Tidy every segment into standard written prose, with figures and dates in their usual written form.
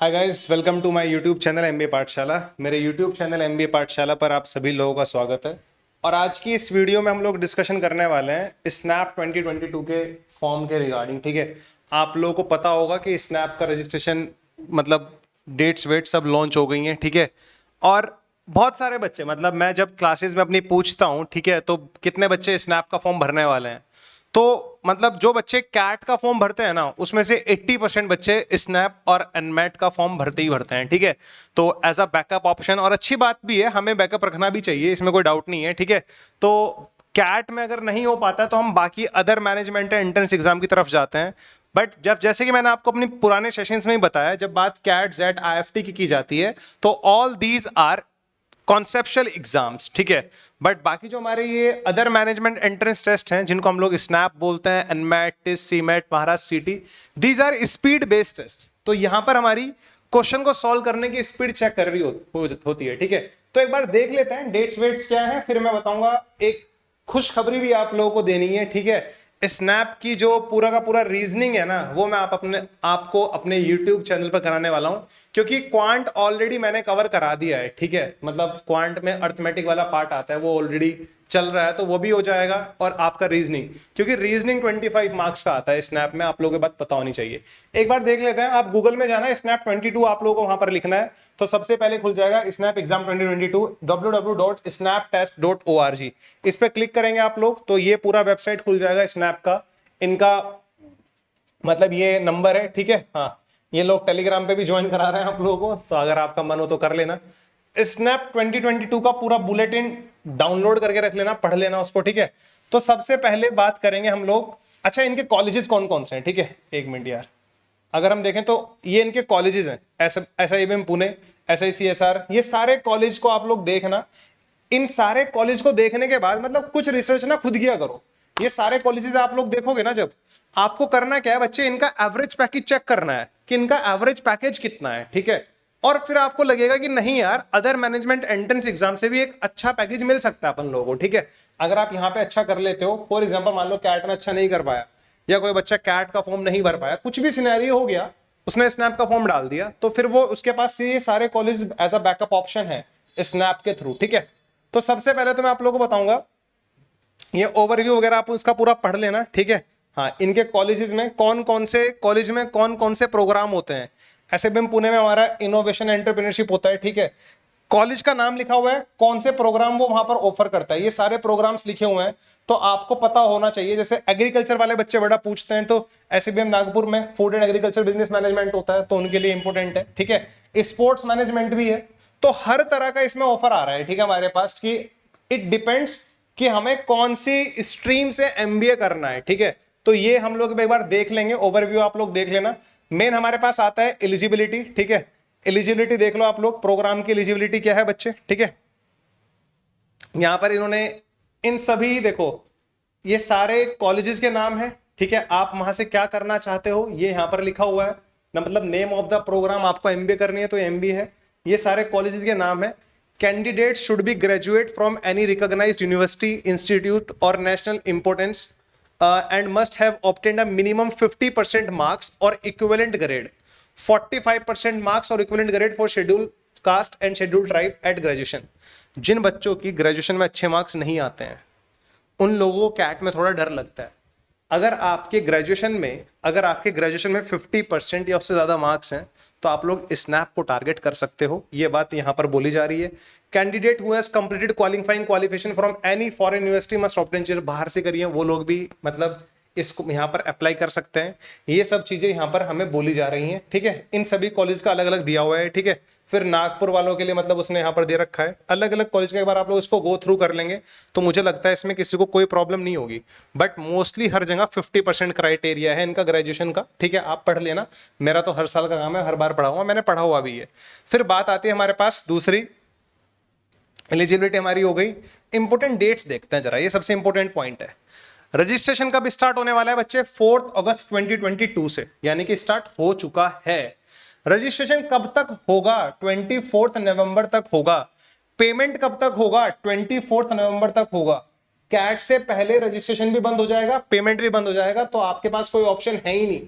Hi guys, welcome to my YouTube channel MBA Pathshala. मेरे YouTube channel MBA पाठशाला पर आप सभी लोगों का स्वागत है। और आज की इस वीडियो में हम लोग डिस्कशन करने वाले हैं स्नैप 2022 के फॉर्म के रिगार्डिंग। ठीक है, आप लोगों को पता होगा कि स्नैप का रजिस्ट्रेशन मतलब डेट्स वेट सब लॉन्च हो गई हैं। ठीक है, और बहुत सारे बच्चे मतलब मैं जब क्लासेस में अपनी पूछता हूँ, ठीक है, तो कितने बच्चे स्नैप का फॉर्म भरने वाले हैं, तो मतलब जो बच्चे कैट का फॉर्म भरते हैं ना, उसमें से 80% बच्चे स्नैप और एनमेट का फॉर्म भरते ही भरते हैं। ठीक है, तो एज अ बैकअप ऑप्शन, और अच्छी बात भी है, हमें बैकअप रखना भी चाहिए, इसमें कोई डाउट नहीं है। ठीक है, तो कैट में अगर नहीं हो पाता तो हम बाकी अदर मैनेजमेंट एंट्रेंस एग्जाम की तरफ जाते हैं। बट जब जैसे कि मैंने आपको अपनी पुराने सेशंस में ही बताया, जब बात कैट जेट आईएफटी की जाती है तो all these are conceptual exams. ठीक है, बट बाकी जो हमारे ये अदर मैनेजमेंट एंट्रेंस टेस्ट हैं, जिनको हम लोग स्नैप बोलते हैं, NMAT, TISS, CMAT, Maharashtra CET, these are speed based test. तो यहां पर हमारी क्वेश्चन को सॉल्व करने की स्पीड चेक कर रही होती है। ठीक है, तो एक बार देख लेते हैं डेट्स वेट्स क्या है, फिर मैं बताऊंगा। एक खुशखबरी भी आप लोगों को देनी है। ठीक है, स्नैप की जो पूरा का पूरा रीजनिंग है ना, वो मैं आपको अपने यूट्यूब चैनल पर कराने वाला हूं, क्योंकि क्वांट ऑलरेडी मैंने कवर करा दिया है। ठीक है, मतलब क्वांट में अर्थमेटिक वाला पार्ट आता है, वो ऑलरेडी चल रहा है, तो वो भी हो जाएगा। और आपका रीजनिंग, क्योंकि रीजनिंग 25 मार्क्स का आता है स्नैप में, आप लोगों को बात पता होनी चाहिए। एक बार देख लेते हैं, आप गूगल में जाना है, स्नैप 22 आप लोगों को वहां पर लिखना है, तो सबसे पहले खुल जाएगा स्नैप एग्जाम 2022 www.snaptest.org। इस पर क्लिक करेंगे आप लोग तो ये पूरा वेबसाइट खुल जाएगा स्नैप का। इनका मतलब ये नंबर है। ठीक है, हाँ, ये लोग टेलीग्राम पे भी ज्वाइन करा रहे हैं आप लोगों को, तो अगर आपका मन हो तो कर लेना। स्नैप 2022 का पूरा बुलेटिन डाउनलोड करके रख लेना, पढ़ लेना उसको। ठीक है, तो सबसे पहले बात करेंगे हम लोग, अच्छा इनके कॉलेजेस कौन कौन से हैं। ठीक है, एक मिनट यार, अगर हम देखें तो ये इनके कॉलेजेस हैं, SIBM पुणे, SICSR, ये सारे कॉलेज को आप लोग देखना। इन सारे कॉलेज को देखने के बाद मतलब कुछ रिसर्च ना खुद किया करो। ये सारे कॉलेजेस आप लोग देखोगे ना, जब आपको करना क्या है बच्चे, इनका एवरेज पैकेज चेक करना है कि इनका एवरेज पैकेज कितना है। ठीक है, और फिर आपको लगेगा कि नहीं यार, अदर मैनेजमेंट एंट्रेंस एग्जाम से भी एक अच्छा पैकेज मिल सकता है अपन लोगों को। ठीक है, अगर आप यहाँ पे अच्छा कर लेते हो, फॉर एग्जाम्पल मान लो कैट में अच्छा नहीं कर पाया, या कोई बच्चा कैट का फॉर्म नहीं भर पाया, कुछ भी सिनेरियो हो गया, उसने स्नैप का फॉर्म डाल दिया, तो फिर वो उसके पास ये सारे college as a backup option है स्नैप के थ्रू। ठीक है, तो सबसे पहले तो मैं आप लोगों को बताऊंगा, ये ओवरव्यू वगैरह आप उसका पूरा पढ़ लेना। ठीक है, हाँ, इनके कॉलेजेस में कौन कौन से कॉलेज में कौन कौन से प्रोग्राम होते हैं। SIBM पुणे में हमारा इनोवेशन एंटरप्रेन्योरशिप होता है। ठीक है, कॉलेज का नाम लिखा हुआ है, कौन से प्रोग्राम वो वहां पर ऑफर करता है, ये सारे प्रोग्राम्स लिखे हुए हैं, तो आपको पता होना चाहिए। जैसे एग्रीकल्चर वाले बच्चे बड़ा पूछते हैं, तो SIBM नागपुर में food and agriculture business management होता है, तो उनके लिए इंपॉर्टेंट है। ठीक है, स्पोर्ट्स मैनेजमेंट भी है, तो हर तरह का इसमें ऑफर आ रहा है। ठीक है, हमारे पास कि इट डिपेंड्स कि हमें कौन सी स्ट्रीम से MBA करना है। ठीक है, तो ये हम लोग एक बार देख लेंगे, ओवरव्यू आप लोग देख लेना। मेन हमारे पास आता है एलिजिबिलिटी। ठीक है, एलिजिबिलिटी देख लो आप लोग, प्रोग्राम की एलिजिबिलिटी क्या है बच्चे। ठीक है, यहां पर इन्होंने इन सभी देखो, ये सारे कॉलेजेस के नाम है। ठीक है, आप वहां से क्या करना चाहते हो ये यहां पर लिखा हुआ है ना, मतलब नेम ऑफ द प्रोग्राम, आपको MBA करनी है तो MBA है, ये सारे कॉलेजेस के नाम है। Candidate should be graduate from any recognised university, institute और national importance and must have obtained a minimum 50% marks or equivalent grade, 45% marks or equivalent grade for scheduled caste and scheduled tribe at graduation। जिन बच्चों की graduation में अच्छे marks नहीं आते हैं, उन लोगों को कैट में थोड़ा डर लगता है। अगर आपके ग्रेजुएशन में 50% या उससे ज्यादा मार्क्स हैं, तो आप लोग स्नैप को टारगेट कर सकते हो, ये बात यहां पर बोली जा रही है। Candidate who has completed qualifying qualification from any foreign university must obtain, जो बाहर से करिए वो लोग भी मतलब इसको यहां पर अप्लाई कर सकते हैं। ये सब चीजें यहां पर हमें बोली जा रही हैं। ठीक है, इन सभी कॉलेज का अलग अलग दिया हुआ है। ठीक है, फिर नागपुर वालों के लिए मतलब उसने यहां पर दे रखा है, अलग अलग कॉलेज का एक बार आप लोग इसको गो थ्रू कर लेंगे तो मुझे लगता है इसमें किसी को कोई प्रॉब्लम नहीं होगी। बट मोस्टली हर जगह 50% क्राइटेरिया है इनका ग्रेजुएशन का। ठीक है, आप पढ़ लेना, मेरा तो हर साल का काम है, हर बार पढ़ाऊंगा, मैंने पढ़ा हुआ भी है। फिर बात आती है हमारे पास दूसरी, एलिजिबिलिटी हमारी हो गई। इंपोर्टेंट डेट्स देखते हैं जरा, ये सबसे इंपोर्टेंट पॉइंट है। रजिस्ट्रेशन कब स्टार्ट होने वाला है बच्चे, 4 अगस्त 2022 से, यानी कि स्टार्ट हो चुका है। रजिस्ट्रेशन कब तक होगा, 24 नवंबर तक होगा। पेमेंट कब तक होगा, 24 नवंबर तक होगा। कैट से पहले रजिस्ट्रेशन भी बंद हो जाएगा, पेमेंट भी बंद हो जाएगा, तो आपके पास कोई ऑप्शन है ही नहीं।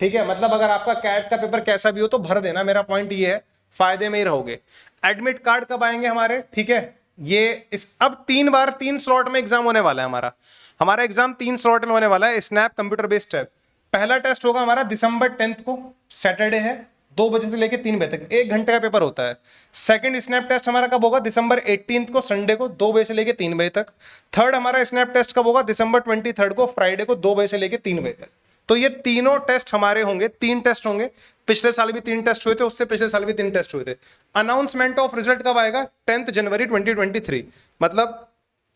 ठीक है, मतलब अगर आपका कैट का पेपर कैसा भी हो तो भर देना, मेरा पॉइंट ये है, फायदे में ही रहोगे। एडमिट कार्ड कब आएंगे हमारे, ठीक है, ये इस अब 3 स्लॉट में एग्जाम होने वाला है हमारा। हमारा एग्जाम 3 स्लॉट में होने वाला है, स्नैप कंप्यूटर बेस्ड है। पहला टेस्ट होगा हमारा दिसंबर 10 को, सैटरडे है, 2 बजे से लेकर 3 बजे तक, 1 घंटे का पेपर होता है। सेकंड स्नैप टेस्ट हमारा कब होगा, दिसंबर 18 को, संडे को, 2 बजे से लेकर 3 बजे तक। थर्ड हमारा स्नैप टेस्ट कब होगा, दिसंबर 23 को, फ्राइडे को, 2 बजे से लेकर 3 बजे तक। तो ये तीनों टेस्ट हमारे होंगे, 3 टेस्ट होंगे। पिछले साल भी 3 टेस्ट हुए थे, उससे पिछले साल भी 3 टेस्ट हुए थे। अनाउंसमेंट ऑफ रिजल्ट कब आएगा, 10 जनवरी 2023, मतलब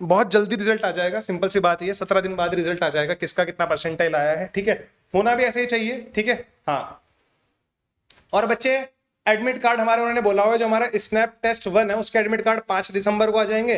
बहुत जल्दी रिजल्ट आ जाएगा। सिंपल सी बात है, 17 दिन बाद रिजल्ट आ जाएगा, किसका कितना परसेंटाइल आया है, ठीक है। होना भी ऐसे ही चाहिए, ठीक है, हाँ। और बच्चे एडमिट कार्ड हमारे उन्होंने बोला हुआ है, जो हमारा स्नैप टेस्ट 1 है उसके एडमिट कार्ड 5 दिसंबर को आ जाएंगे।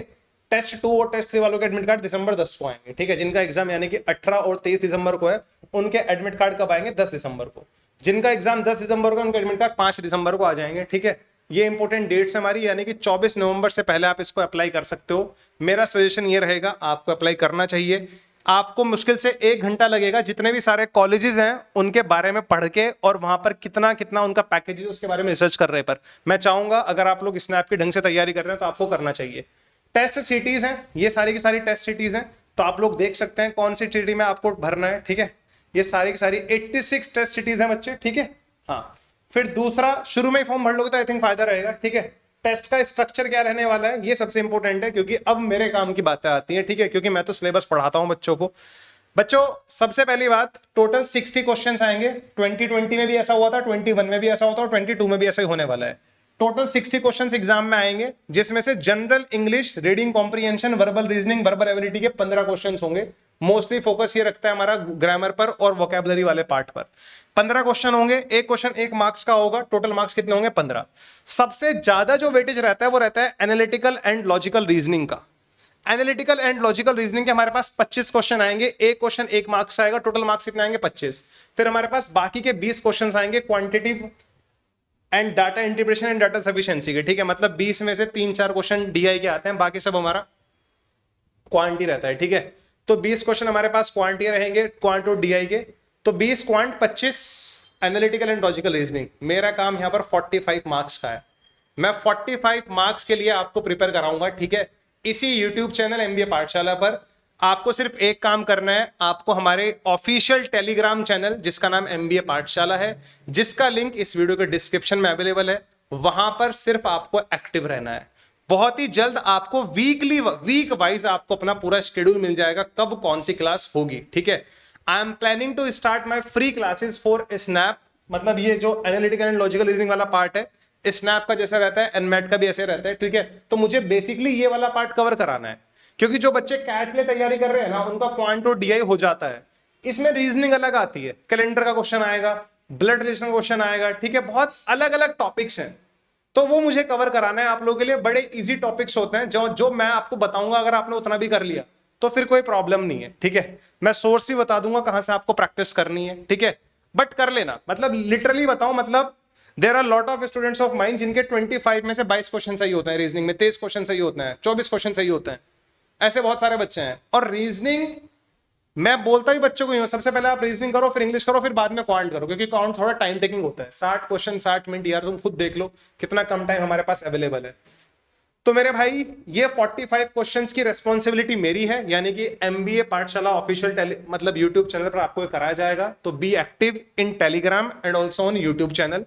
टेस्ट 2 और टेस्ट 3 वालों के एडमिट कार्ड दिसंबर 10 को आएंगे, ठीक है। जिनका एग्जाम यानी कि 18 और 23 दिसंबर को है, उनके एडमिट कार्ड कब आएंगे, 10 दिसंबर को। जिनका एग्जाम 10 दिसंबर को, उनके एडमिट कार्ड 5 दिसंबर को आ जाएंगे, ठीक है। ये इंपॉर्टेंट डेट्स हमारी, यानी कि 24 नवंबर से पहले आप इसको अप्लाई कर सकते हो। मेरा सजेशन ये रहेगा, आपको अप्लाई करना चाहिए। आपको मुश्किल से 1 घंटा लगेगा, जितने भी सारे कॉलेजेस हैं उनके बारे में पढ़ के, और वहां पर कितना कितना उनका पैकेज है उसके बारे में रिसर्च कर रहे पर। मैं चाहूंगा अगर आप लोग स्नैप की ढंग से तैयारी कर रहे हैं तो आपको करना चाहिए। टेस्ट सिटीज हैं, ये सारी की सारी टेस्ट सिटीज हैं, तो आप लोग देख सकते हैं कौन सी सिटी में आपको भरना है, ठीक है। ये सारी की सारी 86 टेस्ट सिटीज हैं बच्चे, ठीक है, हाँ। फिर दूसरा, शुरू में ही फॉर्म भर लोगे तो आई थिंक फायदा रहेगा, ठीक है। टेस्ट का स्ट्रक्चर क्या रहने वाला है, ये सबसे इंपॉर्टेंट है, क्योंकि अब मेरे काम की बातें आती हैं, ठीक है, क्योंकि मैं तो सिलेबस पढ़ाता हूं बच्चों को। बच्चों सबसे पहली बात, टोटल 60 क्वेश्चंस आएंगे। 2020 में भी ऐसा हुआ था, 21 में भी ऐसा होता है, और 22 में भी ऐसा ही होने वाला है। टोटल 60 क्वेश्चंस एग्जाम में आएंगे, जिसमें से general English, reading comprehension, verbal reasoning, verbal ability के 15 क्वेश्चंस होंगे। मोस्टली फोकस ये रखता है हमारा ग्रामर पर और वोकैबुलरी वाले पार्ट पर। 15 क्वेश्चन होंगे, एक क्वेश्चन 1 मार्क्स का होगा। टोटल मार्क्स कितने होंगे, 15। सबसे ज्यादा जो वेटेज रहता है वो रहता है एनालिटिकल एंड लॉजिकल रीजनिंग का। एनालिटिकल एंड लॉजिकल रीजनिंग के हमारे पास 25 क्वेश्चन आएंगे, एक क्वेश्चन 1 मार्क्स आएगा। टोटल मार्क्स कितने आएंगे, 25। फिर हमारे पास बाकी के 20 क्वेश्चन आएंगे quantitative and data integration and data sufficiency के, ठीक है। मतलब 20 में से 3-4 क्वेश्चन डीआई के आते हैं, बाकी सब हमारा क्वांटी रहता है, ठीक है। तो 20 क्वेश्चन हमारे पास क्वांटी रहेंगे, क्वांट और डीआई के। तो 20 quant, 25 analytical and logical reasoning. मेरा काम यहां पर 45 मार्क्स का है। मैं 45 मार्क्स के लिए आपको प्रिपेयर कराऊंगा, ठीक है, इसी यूट्यूब चैनल एमबीए पाठशाला पर। आपको सिर्फ एक काम करना है, आपको हमारे ऑफिशियल टेलीग्राम चैनल जिसका नाम एमबीए पाठशाला है, जिसका लिंक इस वीडियो के डिस्क्रिप्शन में अवेलेबल है, वहां पर सिर्फ आपको एक्टिव रहना है। बहुत ही जल्द आपको वीक वाइज आपको अपना पूरा शेड्यूल मिल जाएगा, कब कौन सी क्लास होगी, ठीक है। I am planning to start my free classes for SNAP, मतलब ये जो एनालिटिकल एंड लॉजिकल रीजनिंग वाला पार्ट है, स्नैप का जैसा रहता है, एनमैट का भी ऐसे रहता है, ठीक है। तो मुझे बेसिकली ये वाला पार्ट कवर कराना है, क्योंकि जो बच्चे कैट के लिए तैयारी कर रहे हैं ना, उनका क्वांट और डीआई हो जाता है। इसमें रीजनिंग अलग आती है, कैलेंडर का क्वेश्चन आएगा, ब्लड रिलेशन का क्वेश्चन आएगा, ठीक है, बहुत अलग अलग टॉपिक्स हैं। तो वो मुझे कवर कराना है आप लोगों के लिए। बड़े इजी टॉपिक्स होते हैं जो मैं आपको बताऊंगा, अगर आपने उतना भी कर लिया तो फिर कोई प्रॉब्लम नहीं है, ठीक है। मैं सोर्स भी बता दूंगा कहां से आपको प्रैक्टिस करनी है, ठीक है। बट कर लेना, मतलब लिटरली बताऊं, मतलब there are lot of students of mind जिनके 25 में से 22 क्वेश्चन सही होते हैं रीजनिंग में, 23 क्वेश्चन सही होते हैं, 24 क्वेश्चन सही होते हैं। ऐसे बहुत सारे बच्चे हैं। और रीजनिंग मैं बोलता ही बच्चों को ही हूं, सबसे पहले आप रीजनिंग करो, फिर इंग्लिश करो, फिर बाद में क्वांट करो, क्योंकि क्वांट थोड़ा टाइम टेकिंग होता है। 60 क्वेश्चन 60 मिनट, यार तुम खुद देख लो कितना कम टाइम हमारे पास अवेलेबल है। तो मेरे भाई ये 45 क्वेश्चंस की रेस्पॉन्सिबिलिटी मेरी है, यानी कि एमबीए पाठशाला ऑफिशियल मतलब यूट्यूब चैनल पर आपको कराया जाएगा। तो be active in Telegram and also on YouTube channel.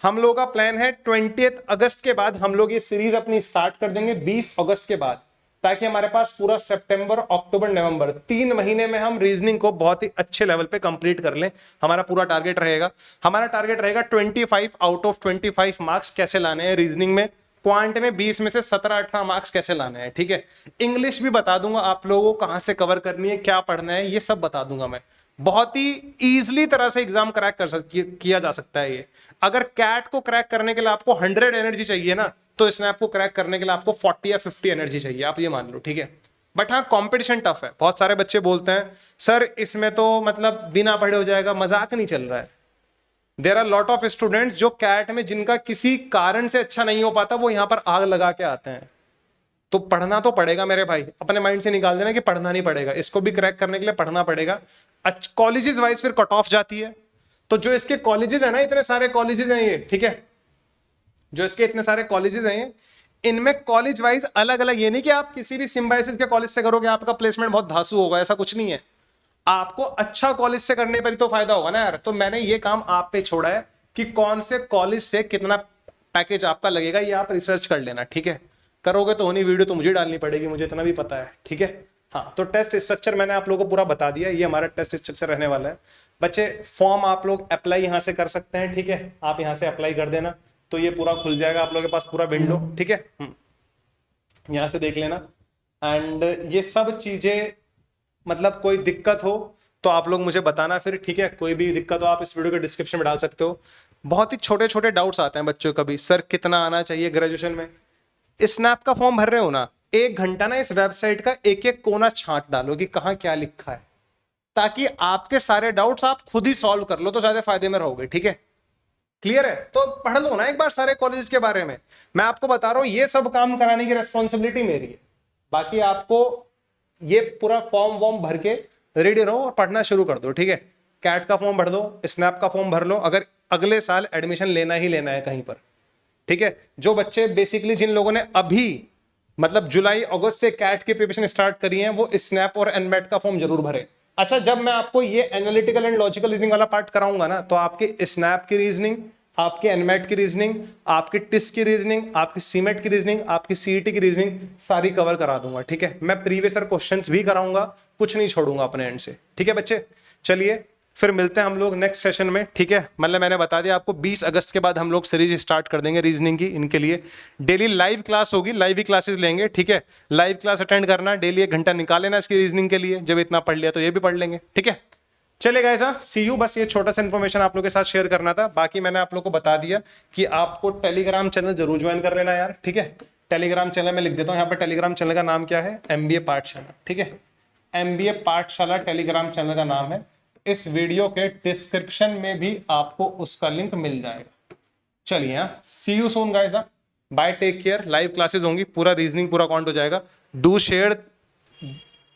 हम लोगों का प्लान है 20 अगस्त के बाद हम लोग ये सीरीज अपनी स्टार्ट कर देंगे, 20 अगस्त के बाद, ताकि हमारे पास पूरा सितंबर, अक्टूबर, नवंबर 3 महीने में हम रीजनिंग को बहुत ही अच्छे लेवल पे कंप्लीट कर लें। हमारा पूरा टारगेट रहेगा। हमारा टारगेट रहेगा 25 आउट ऑफ 25 मार्क्स कैसे लाने हैं रीजनिंग में। क्वांट में 20 में से 17-18 मार्क्स कैसे लाने हैं, ठीक है। इंग्लिश भी बता दूंगा आप लोगों को, कहां से कवर करनी है, क्या पढ़ना है, ये सब बता दूंगा मैं। बहुत ही इजीली तरह से एग्जाम क्रैक किया जा सकता है ये। अगर कैट को क्रैक करने के लिए आपको 100 एनर्जी चाहिए ना, तो स्नैप को क्रैक करने के लिए आपको 40 या 50 एनर्जी चाहिए, आप ये मान लो, ठीक है। बट हाँ, कंपटीशन टफ है। बहुत सारे बच्चे बोलते हैं सर इसमें तो मतलब बिना पढ़े हो जाएगा, मजाक नहीं चल रहा है। There are lot of students जो कैट में जिनका किसी कारण से अच्छा नहीं हो पाता, वो यहां पर आग लगा के आते हैं। तो पढ़ना तो पड़ेगा मेरे भाई, अपने माइंड से निकाल देना कि पढ़ना नहीं पड़ेगा, इसको भी क्रैक करने के लिए पढ़ना पड़ेगा। कॉलेजेस वाइज फिर कट ऑफ जाती है, तो जो इसके कॉलेजेस है ना, इतने सारे कॉलेजेस हैं ये, ठीक है, जो इसके इतने सारे कॉलेजेस हैं ये, इनमें कॉलेज वाइज अलग अलग, ये नहीं कि आप किसी भी सिम्बायोसिस के कॉलेज से करोगे आपका प्लेसमेंट बहुत धांसू होगा, ऐसा कुछ नहीं है। आपको अच्छा कॉलेज से करने पर ही तो फायदा होगा ना यार। तो मैंने ये काम आप पे छोड़ा है कि कौन से कॉलेज से कितना पैकेज आपका लगेगा, ये आप रिसर्च कर लेना, ठीक है। करोगे तो होनी वीडियो तो मुझे डालनी पड़ेगी, मुझे इतना भी पता है, ठीक है। हाँ, तो टेस्ट स्ट्रक्चर मैंने आप लोगों को पूरा बता दिया, ये हमारा टेस्ट स्ट्रक्चर रहने वाला है बच्चे। फॉर्म आप लोग अप्लाई यहां से कर सकते हैं, ठीक है, आप यहां से अप्लाई कर देना, तो ये पूरा खुल जाएगा आप लोगों के पास पूरा विंडो, ठीक है। यहां से देख लेना। एंड ये सब चीजें, मतलब कोई दिक्कत हो तो आप लोग मुझे बताना फिर, ठीक है। कोई भी दिक्कत हो आप इस वीडियो के डिस्क्रिप्शन में डाल सकते हो। बहुत ही छोटे छोटे डाउट्स आते हैं बच्चों कभी, सर कितना आना चाहिए ग्रेजुएशन में। स्नैप का फॉर्म भर रहे हो ना, 1 घंटा ना इस वेबसाइट का एक एक कोना छांट डालो कि कहां क्या लिखा है, ताकि आपके सारे डाउट्स आप खुद ही सॉल्व कर लो, तो ज्यादा फायदे में रहोगे, ठीक है। क्लियर है? तो पढ़ लो ना एक बार सारे कॉलेज के बारे में। मैं आपको बता रहा हूं ये सब काम कराने की रेस्पॉन्सिबिलिटी मेरी है, बाकी आपको ये पूरा फॉर्म वॉर्म भर के रेडी रहो और पढ़ना शुरू कर दो, ठीक है। कैट का फॉर्म भर दो, स्नैप का फॉर्म भर लो, अगर अगले साल एडमिशन लेना ही लेना है कहीं पर, ठीक है। जो बच्चे बेसिकली, जिन लोगों ने अभी मतलब जुलाई अगस्त से कैट की प्रिपरेशन स्टार्ट करी है, वो स्नैप और एनमेट का फॉर्म जरूर भरें। अच्छा, जब मैं आपको ये एनालिटिकल एंड लॉजिकल रीजनिंग वाला पार्ट कराऊंगा ना, तो आपके स्नैप की रीजनिंग, आपके एनमेट की रीजनिंग, आपकी टिस की रीजनिंग, आपकी सीमेट की रीजनिंग, आपकी सीईटी की रीजनिंग सारी कवर करा दूंगा, ठीक है। मैं प्रीवियस ईयर क्वेश्चंस भी कराऊंगा, कुछ नहीं छोड़ूंगा अपने एंड से, ठीक है बच्चे। चलिए फिर मिलते हैं हम लोग नेक्स्ट सेशन में, ठीक है। मतलब मैंने बता दिया आपको 20 अगस्त के बाद हम लोग सीरीज स्टार्ट कर देंगे रीजनिंग की। इनके लिए डेली लाइव क्लास होगी, लाइव ही क्लासेस लेंगे, ठीक है। लाइव क्लास अटेंड करना, डेली 1 घंटा निकाल लेना इसकी रीजनिंग के लिए। जब इतना पढ़ लिया तो ये भी पढ़ लेंगे, ठीक है। चलेगा ऐसा, सी यू। बस ये छोटा सा इन्फॉर्मेशन आप लोगों के साथ शेयर करना था। बाकी मैंने आप लोग को बता दिया कि आपको टेलीग्राम चैनल जरूर ज्वाइन कर लेना यार, ठीक है। टेलीग्राम चैनल में लिख देता हूँ यहाँ पर, टेलीग्राम चैनल का नाम क्या है, MBA पाठशाला, ठीक है। MBA पाठशाला टेलीग्राम चैनल का नाम है। इस वीडियो के डिस्क्रिप्शन में भी आपको उसका लिंक मिल जाएगा। चलिए हाँ, see you soon guys, bye, take care. Live classes होंगी, पूरा रीजनिंग पूरा काउंट हो जाएगा। डू शेयर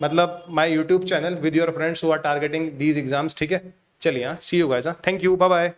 मतलब my YouTube channel with your friends who are targeting these exams, ठीक है। चलिए हाँ, see you guys, thank you, bye bye.